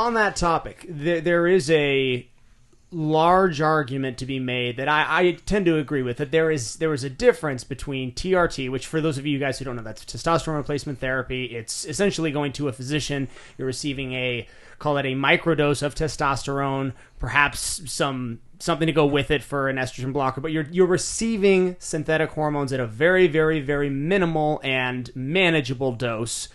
On that topic, there is a large argument to be made that I tend to agree with, that there is a difference between TRT, which for those of you guys who don't know, that's testosterone replacement therapy. It's essentially going to a physician. You're receiving call it a microdose of testosterone, perhaps something to go with it for an estrogen blocker, but you're receiving synthetic hormones at a very, very, very minimal and manageable dose,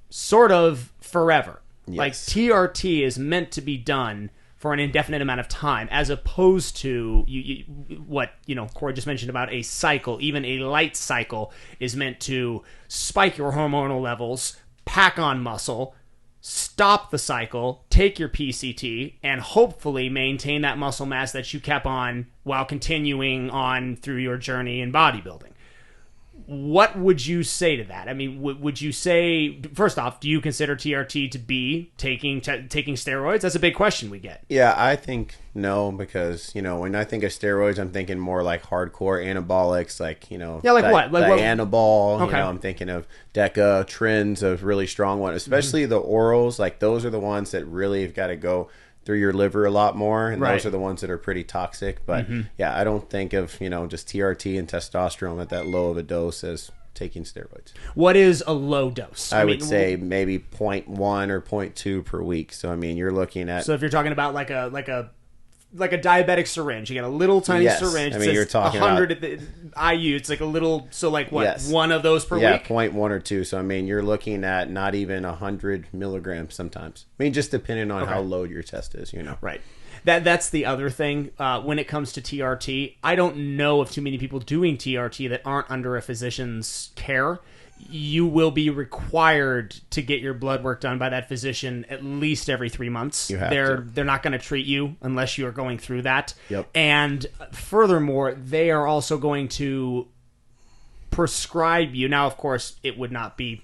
sort of forever. Yes. Like TRT is meant to be done for an indefinite amount of time, as opposed to what Corey just mentioned about a cycle. Even a light cycle is meant to spike your hormonal levels, pack on muscle, stop the cycle, take your PCT, and hopefully maintain that muscle mass that you kept on while continuing on through your journey in bodybuilding. What would you say to that? I mean, would you say, first off, do you consider TRT to be taking steroids? That's a big question we get. Yeah, I think no, because, when I think of steroids, I'm thinking more like hardcore anabolics, like, Yeah, like what? Like what? Anabol, Okay. I'm thinking of Deca, Trends, of really strong ones, especially the orals. Like, those are the ones that really have got to go through your liver a lot more, and Right. those are the ones that are pretty toxic. But yeah, I don't think of just TRT and testosterone at that low of a dose as taking steroids. What is a low dose? I would say maybe 0.1 or 0.2 per week. So I mean, you're looking at, so if you're talking about like a diabetic syringe, you get a little tiny Yes. syringe. I mean, you're talking 100 at the IU. It's like a little. So like what? Yes. One of those per yeah, week. 0.1 or 2. So I mean, you're looking at not even 100 milligrams sometimes. I mean, just depending on how low your test is, Right. That's the other thing when it comes to TRT. I don't know of too many people doing TRT that aren't under a physician's care. You will be required to get your blood work done by that physician at least every 3 months. You have They're not going to treat you unless you are going through that. Yep. And furthermore, they are also going to prescribe you. Now, of course, it would not be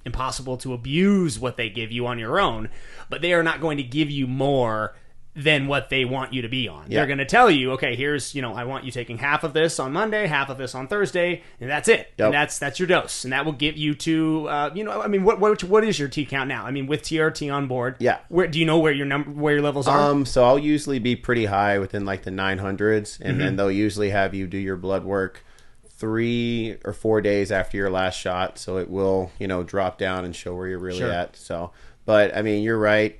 impossible to abuse what they give you on your own, but they are not going to give you more than what they want you to be on. Yeah. They're going to tell you, okay, here's, I want you taking half of this on Monday, half of this on Thursday, and that's it. Yep. And that's your dose. And that will get you to, I mean, what is your T count now? I mean, with TRT on board, Yeah. Where do you know where your levels are? So I'll usually be pretty high within like the 900s, and then they'll usually have you do your blood work 3 or 4 days after your last shot, so it will, drop down and show where you're really Sure. at. So, but I mean, you're right.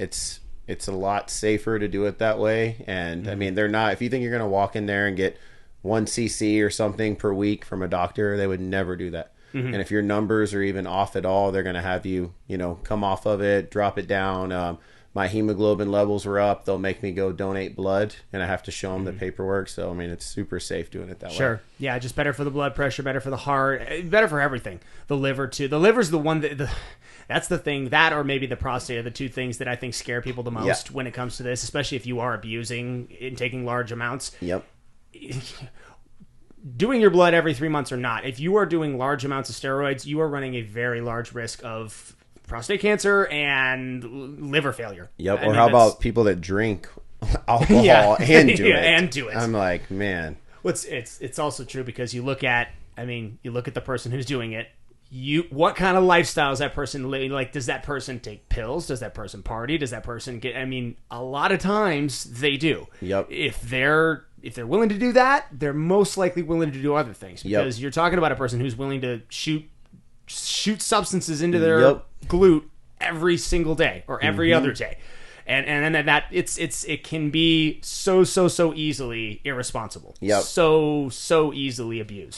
It's a lot safer to do it that way. And I mean, they're not, if you think you're going to walk in there and get 1 cc or something per week from a doctor, they would never do that. And if your numbers are even off at all, they're going to have you, come off of it, drop it down. My hemoglobin levels were up. They'll make me go donate blood, and I have to show them the paperwork. So, I mean, it's super safe doing it that way. Sure. Yeah, just better for the blood pressure, better for the heart, better for everything. The liver, too. The liver's the one that's the thing, that or maybe the prostate are the two things that I think scare people the most when it comes to this, especially if you are abusing and taking large amounts. Yep. Doing your blood every 3 months or not, if you are doing large amounts of steroids, you are running a very large risk of prostate cancer and liver failure. Yep. I Or mean, how that's- about people that drink alcohol and do it? And do it. I'm like, man. Well, it's also true because you look at the person who's doing it. What kind of lifestyle is that person living? Like, does that person take pills? Does that person party? Does that person get? I mean, a lot of times they do. Yep. If they're willing to do that, they're most likely willing to do other things because you're talking about a person who's willing to shoot substances into their glute every single day or every other day. And then that it can be so easily irresponsible. Yep. So easily abused.